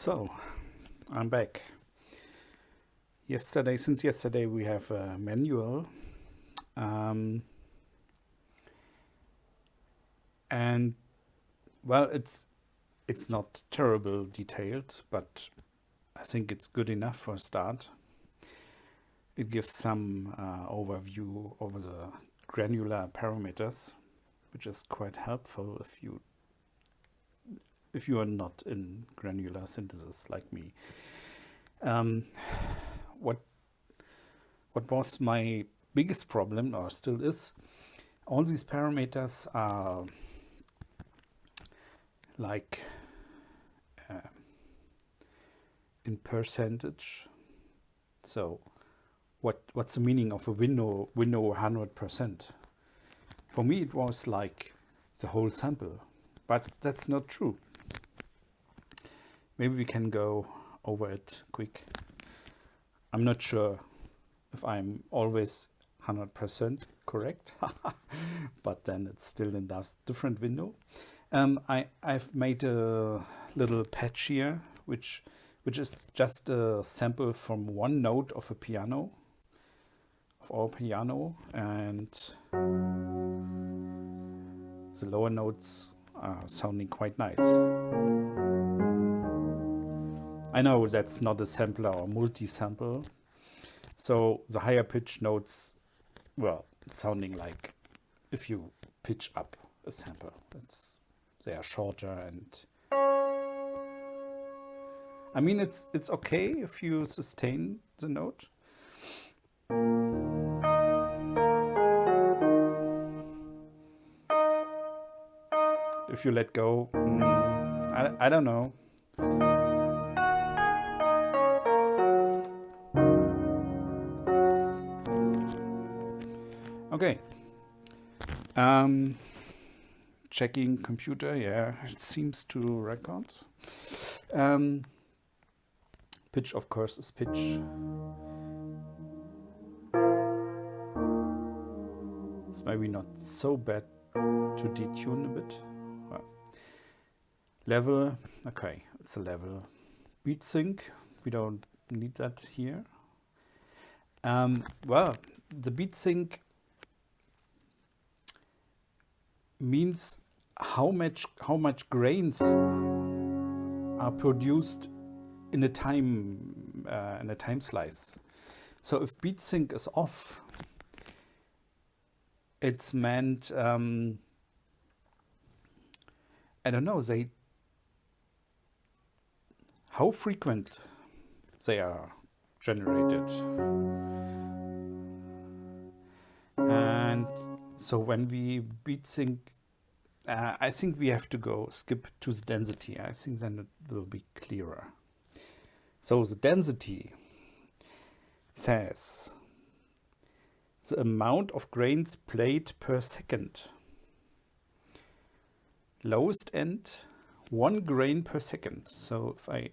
So, I'm back. Since yesterday we have a manual, and well, it's not terrible detailed, but I think it's good enough for a start. It gives some overview over the granular parameters, which is quite helpful if you are not in granular synthesis like me. What was my biggest problem, or still is, all these parameters are like in percentage. So what's the meaning of a window 100%? For me it was like the whole sample, but that's not true. Maybe we can go over it quick. I'm not sure if I'm always 100% correct, but then it's still in a different window. I've made a little patch here, which is just a sample from one note of a piano, of our piano, and the lower notes are sounding quite nice. I know that's not a sampler or multi-sample, so the higher pitch notes, well, sounding like if you pitch up a sample. They are shorter, and I mean it's okay if you sustain the note. If you let go, I don't know. Okay. Checking computer, yeah, it seems to record. Pitch, of course, is pitch. It's maybe not so bad to detune a bit. Well, level, okay, it's a level. Beat sync, we don't need that here. Well, the beat sync means how much grains are produced in a time slice. So if beat sync is off, it's meant I don't know, how frequent they are generated. And so when we beat sync, I think we have to skip to the density. I think then it will be clearer. So the density says the amount of grains played per second. Lowest end, 1 grain per second. So if I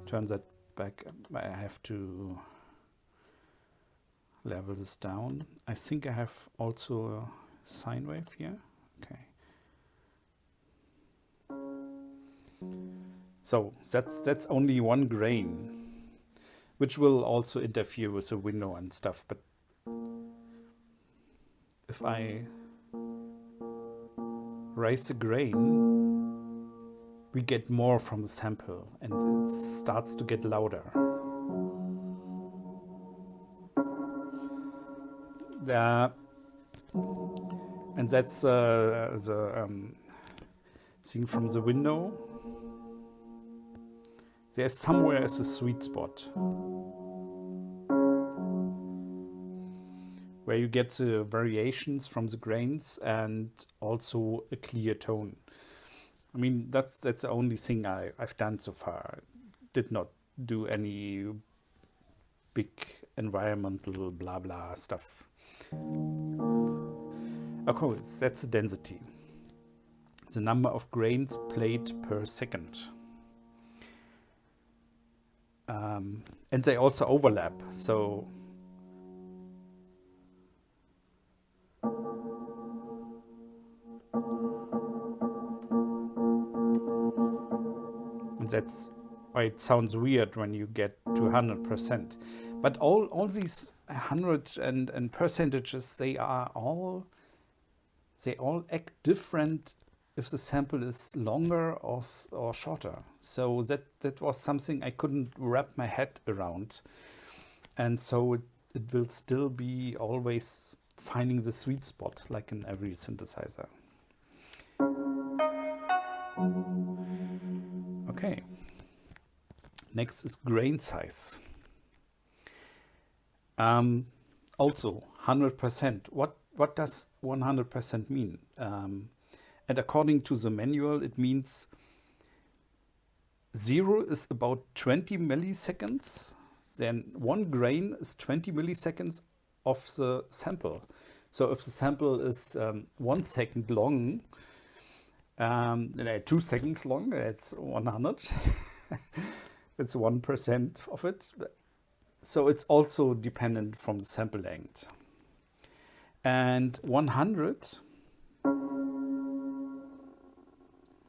turn that back, I have to level this down. I think I have also a sine wave here. Okay. So that's only 1 grain, which will also interfere with the window and stuff. But if I raise the grain, we get more from the sample, and it starts to get louder. And that's the thing from the window. There's somewhere is a sweet spot where you get the variations from the grains and also a clear tone. I mean, that's the only thing I've done so far. Did not do any big environmental blah blah stuff. Okay, that's the density. The number of grains played per second. And they also overlap, so And that's why it sounds weird when you get to 100%. But all these 100 and percentages, they all act different if the sample is longer or shorter. So that was something I couldn't wrap my head around. And so it will still be always finding the sweet spot, like in every synthesizer. Okay. Next is grain size. Also 100%. What does 100% mean? And according to the manual, it means 0 is about 20 milliseconds. Then 1 grain is 20 milliseconds of the sample. So if the sample is 1 second long, 2 seconds long, it's 100. It's 1% of it. So it's also dependent from the sample length. And 100.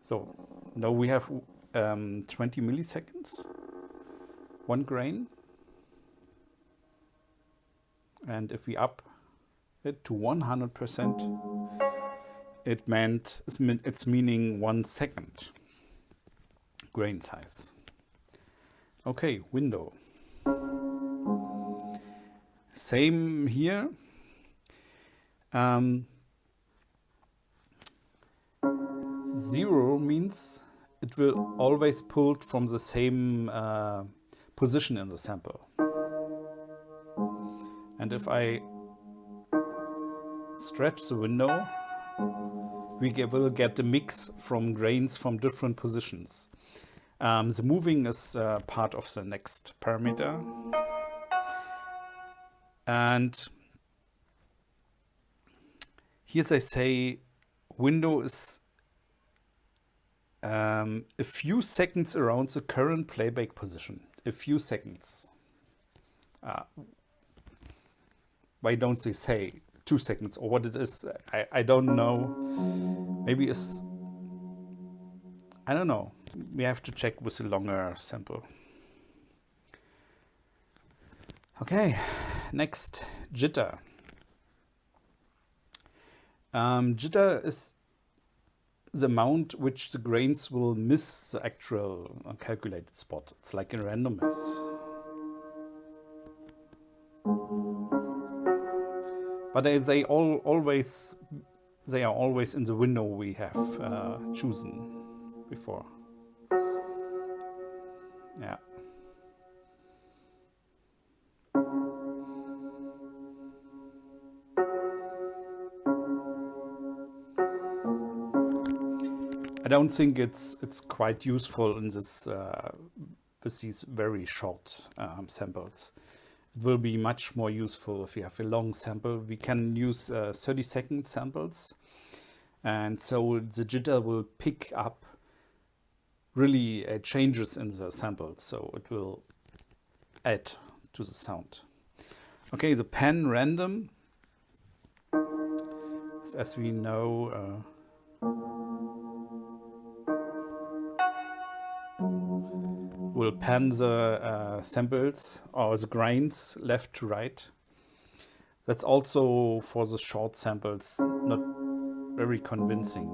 So now we have 20 milliseconds, 1 grain. And if we up it to 100%, it's meaning 1 second grain size. Okay, window. Same here. 0 means it will always pull from the same position in the sample. And if I stretch the window, we will get a mix from grains from different positions. The moving is part of the next parameter. And here they say window is a few seconds around the current playback position. A few seconds. Why don't they say 2 seconds or what it is? I don't know. Maybe it's, I don't know. We have to check with a longer sample. Okay, next, jitter. Jitter is the amount which the grains will miss the actual calculated spot. It's like in randomness. But they are always in the window we have chosen before. Yeah. I don't think it's quite useful in this with these very short samples. It will be much more useful if you have a long sample. We can use 30-second samples, and so the jitter will pick up really changes in the sample, so it will add to the sound. Okay, the pan random, as we know, will pan the samples or the grains left to right. That's also for the short samples not very convincing.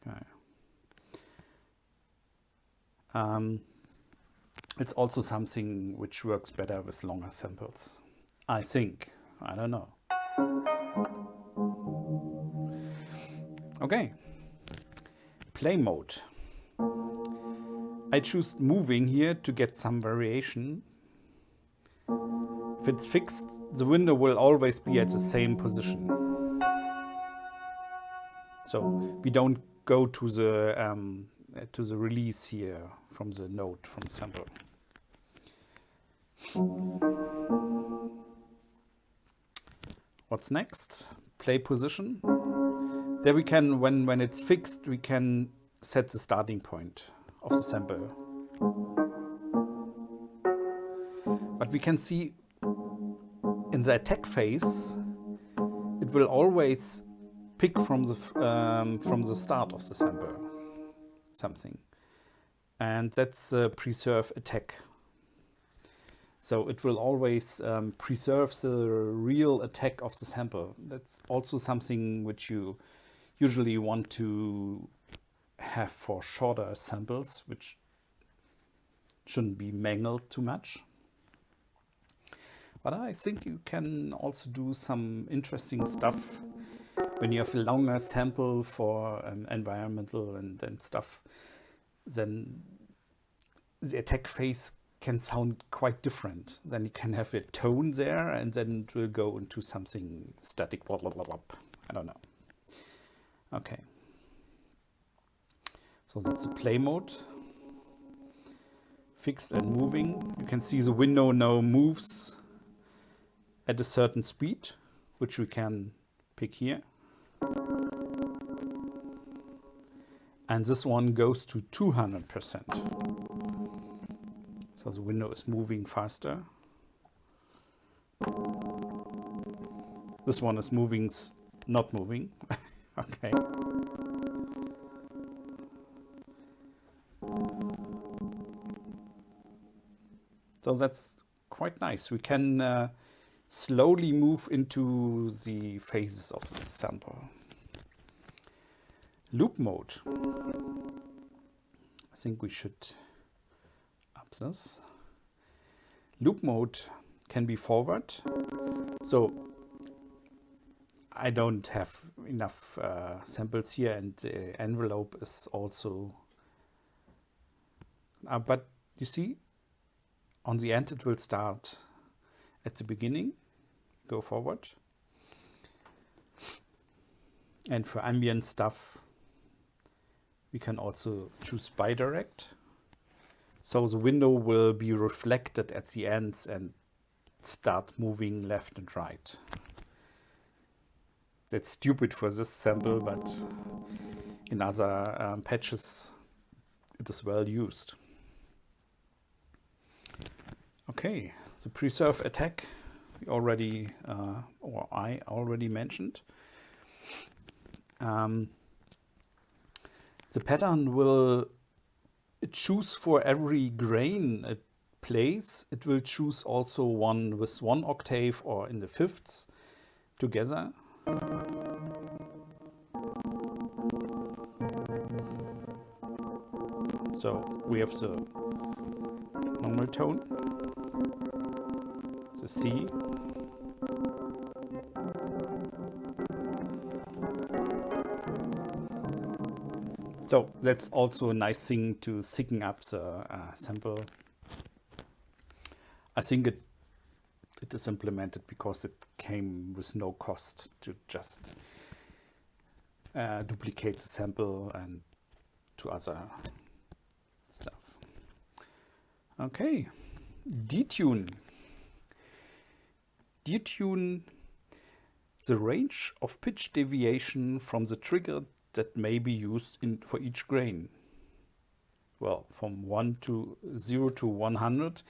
Okay. It's also something which works better with longer samples, I think. I don't know. Okay, play mode. I choose moving here to get some variation. If it's fixed, the window will always be at the same position. So we don't go to the release here from the note, from the sample. What's next? Play position. There we can, when it's fixed, we can set the starting point of the sample. But we can see in the attack phase, it will always pick from the start of the sample something, and that's a preserve attack. So it will always preserve the real attack of the sample. That's also something which you usually want to have for shorter samples, which shouldn't be mangled too much. But I think you can also do some interesting stuff when you have a longer sample for environmental and stuff. Then the attack phase can sound quite different. Then you can have a tone there, and then it will go into something static. Blah, blah, blah, blah. I don't know. Okay. So that's the play mode. Fixed and moving. You can see the window now moves at a certain speed, which we can pick here. And this one goes to 200%. So the window is moving faster. This one is moving, not moving. Okay. So that's quite nice. We can slowly move into the phases of the sample. Loop mode. I think we should up this. Loop mode can be forward. So I don't have enough samples here, and the envelope is also. But you see, on the end it will start at the beginning, go forward. And for ambient stuff, we can also choose bidirect. So the window will be reflected at the ends and start moving left and right. That's stupid for this sample, but in other patches it is well used. Okay, the preserve attack we already, or I already mentioned. The pattern will choose for every grain it plays. It will choose also one with 1 octave or in the fifths together. So we have the normal tone, the C, so that's also a nice thing to thicken up the sample. I think it is implemented because it came with no cost to just duplicate the sample and to other stuff. Okay, detune. Detune the range of pitch deviation from the trigger that may be used for each grain. Well, from 0 to 100,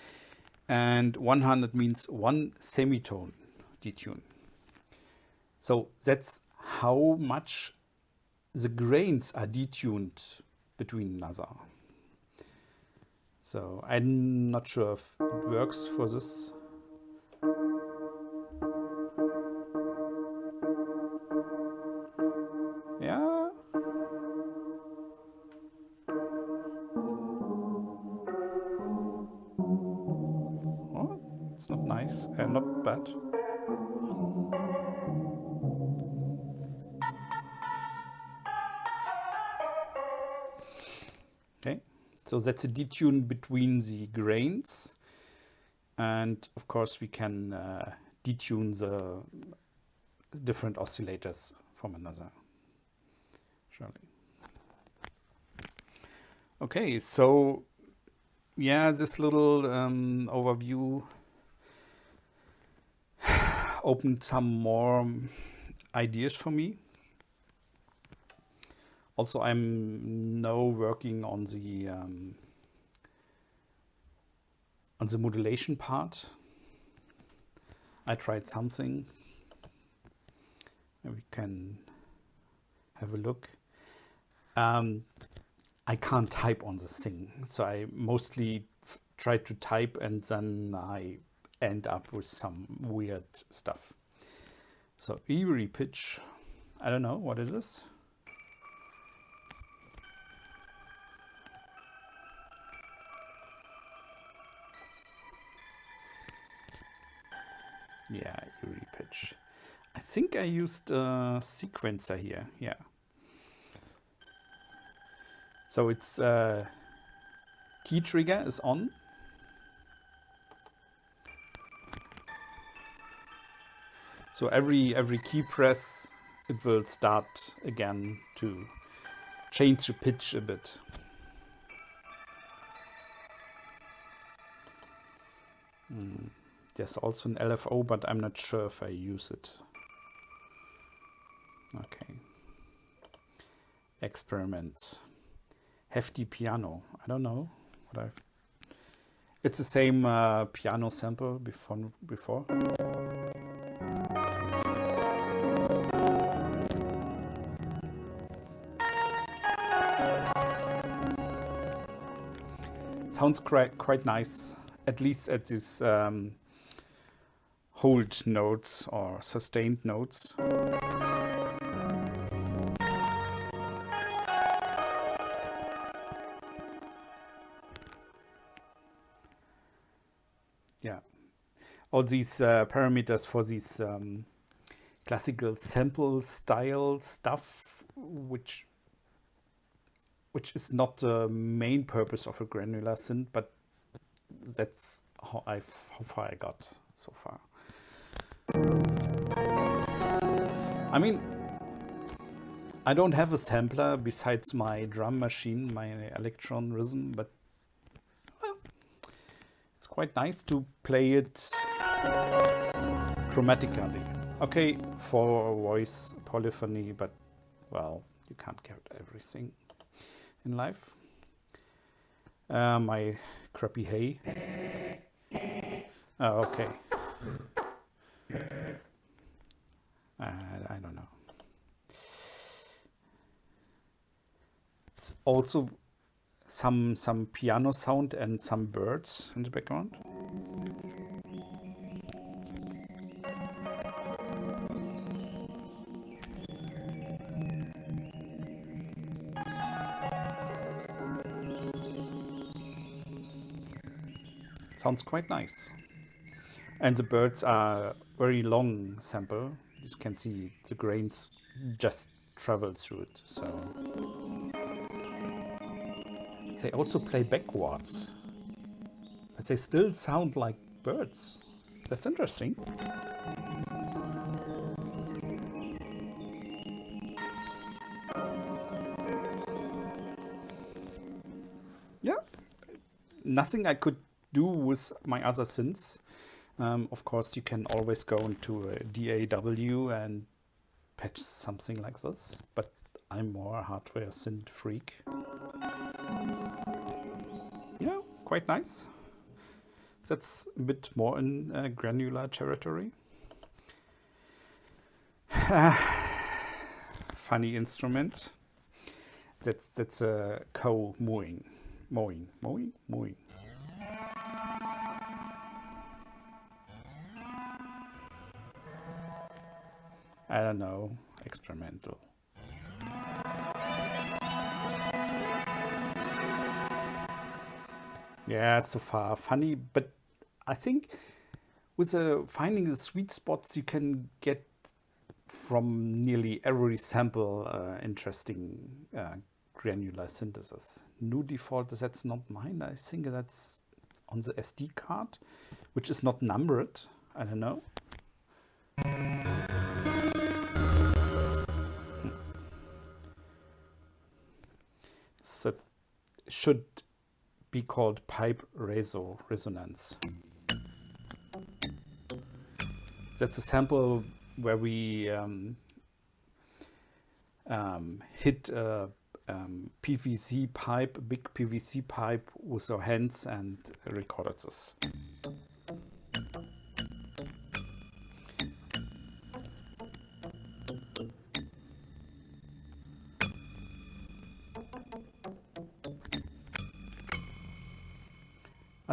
and 100 means 1 semitone detune. So that's how much the grains are detuned between another. So I'm not sure if it works for this. Yeah. Oh, it's not nice and not bad. Okay, so that's a detune between the grains, and of course we can detune the different oscillators from another. Surely. Okay, so yeah, this little overview opened some more ideas for me. Also, I'm now working on the modulation part. I tried something, can have a look. I can't type on this thing, so I mostly try to type and then I end up with some weird stuff. So eerie pitch, I don't know what it is. Yeah, eerie pitch. I think I used a sequencer here, yeah. So it's key trigger is on. So every key press, it will start again to change the pitch a bit. There's also an LFO, but I'm not sure if I use it. Okay. Experiments. Hefty piano. I don't know what I've. It's the same piano sample before. Sounds quite nice, at least at these hold notes or sustained notes. Yeah, all these parameters for these classical sample style stuff, which is not the main purpose of a granular synth, but that's how far I got so far. I mean, I don't have a sampler besides my drum machine, my Electron Rhythm, but well, it's quite nice to play it chromatically. Okay, for voice polyphony, but well, you can't get everything in life. My crappy hay. Oh, okay. I don't know. It's also some piano sound and some birds in the background. Sounds quite nice. And the birds are very long sample. You can see the grains just travel through it. So they also play backwards, but they still sound like birds. That's interesting. Yeah, nothing I could do with my other synths. Of course, you can always go into a DAW and patch something like this, but I'm more a hardware synth freak. Yeah, quite nice. That's a bit more in granular territory. Funny instrument. That's a cow mowing. I don't know, experimental. Yeah, so far funny, but I think with finding the sweet spots, you can get from nearly every sample interesting granular synthesis. New default, that's not mine. I think that's on the SD card, which is not numbered. I don't know. So it should be called pipe resonance. That's a sample where we hit a PVC pipe, a big PVC pipe with our hands and recorded this.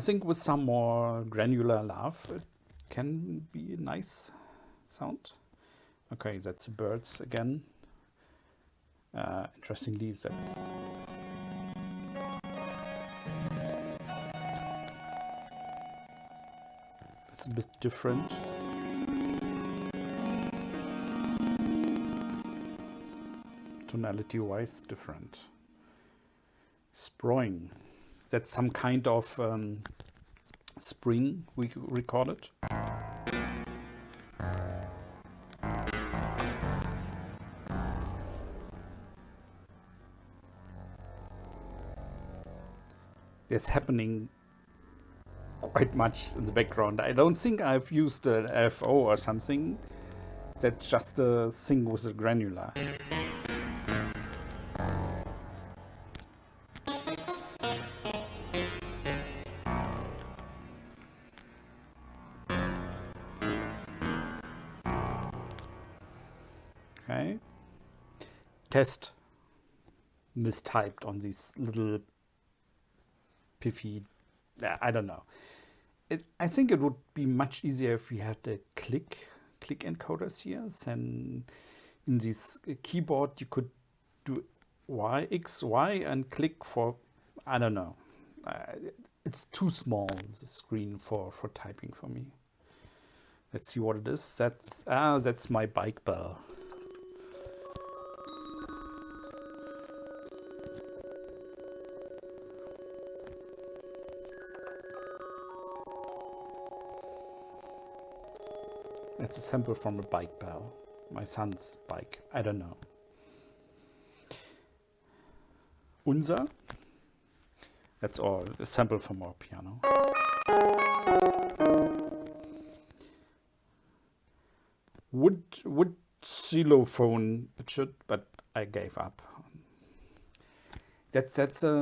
think with some more granular love, it can be a nice sound. Okay, that's the birds again. Interestingly, it's a bit different. Tonality-wise, different. Sproing. That's some kind of spring we recorded. There's happening quite much in the background. I don't think I've used an LFO or something. That's just a thing with a granular. Okay. Test mistyped on these little piffy, I don't know. I think it would be much easier if we had the click encoders here. Then in this keyboard you could do Y, X, Y and click for, I don't know. It's too small, the screen for typing for me. Let's see what it is. That's my bike bell. It's a sample from a bike bell. My son's bike. I don't know. Unser. That's all. A sample from our piano. Wood xylophone. It should, but I gave up. That's a.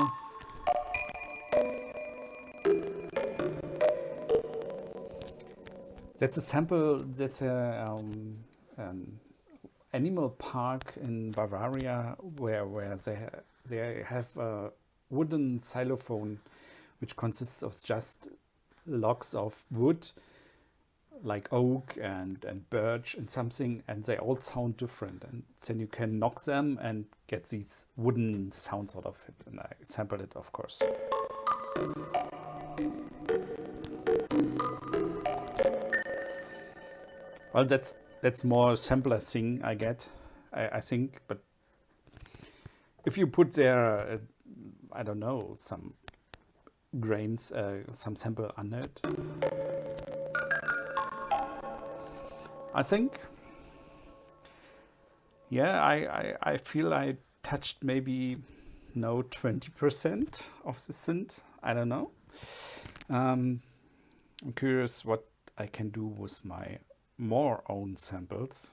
That's a sample. That's an animal park in Bavaria where they have a wooden xylophone, which consists of just logs of wood, like oak and birch and something, and they all sound different. And then you can knock them and get these wooden sounds out of it. And I sampled it, of course. Well, that's more sampler thing I get, I think. But if you put there, I don't know, some grains, some sample under it, I think. Yeah, I feel I touched maybe 20% of the synth. I don't know. I'm curious what I can do with my more own samples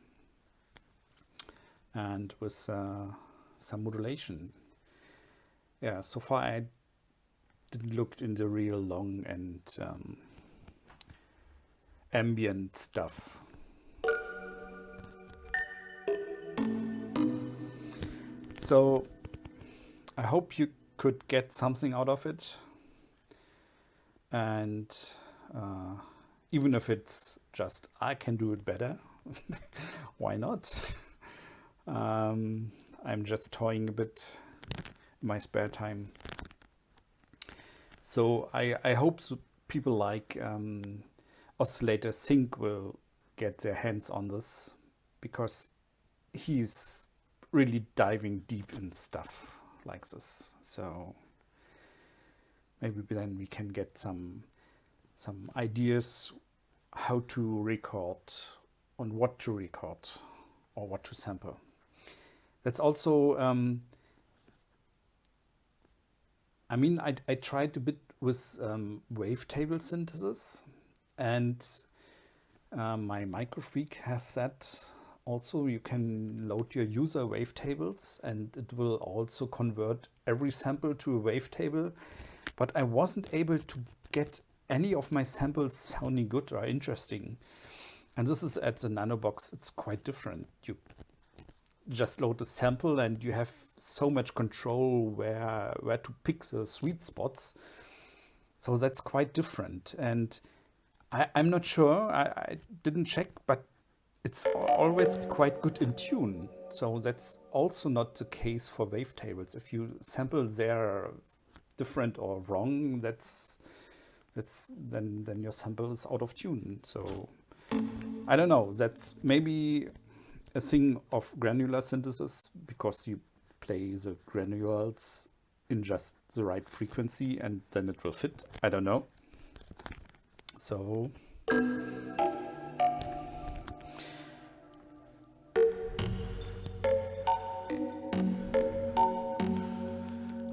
and with some modulation. Yeah, so far I didn't look in the real long and ambient stuff. So I hope you could get something out of it, and even if it's just I can do it better, why not? I'm just toying a bit in my spare time. So I hope people like Oscillator Sync will get their hands on this, because he's really diving deep in stuff like this. So maybe then we can get some ideas how to record, on what to record or what to sample. That's also, I mean, I tried a bit with wavetable synthesis, and my Microfreak has that also. You can load your user wavetables and it will also convert every sample to a wavetable, but I wasn't able to get any of my samples sounding good or interesting. And this is at the nanobox, it's quite different. You just load a sample and you have so much control where to pick the sweet spots. So that's quite different. And I'm not sure, I didn't check, but it's always quite good in tune. So that's also not the case for wavetables. If you sample there different or wrong, that's then your sample is out of tune. So I don't know. That's maybe a thing of granular synthesis, because you play the granules in just the right frequency and then it will fit. I don't know. So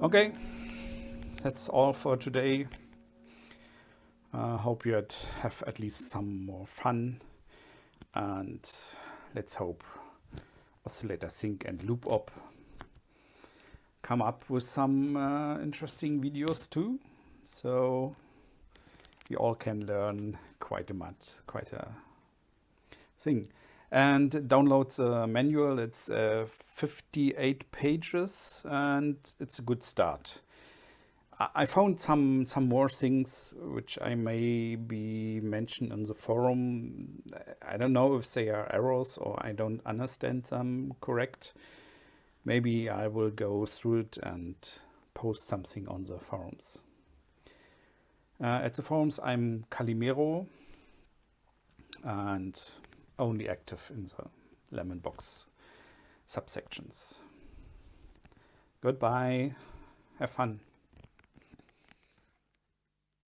okay, that's all for today. Hope you have at least some more fun, and let's hope Oscillator Sync and Loop Op come up with some interesting videos too, so you all can learn quite a thing. And download the manual. It's 58 pages and it's a good start. I found some more things which I maybe mention in the forum. I don't know if they are errors or I don't understand them correct. Maybe I will go through it and post something on the forums. At the forums I'm Calimero and only active in the Lemondrop subsections. Goodbye. Have fun.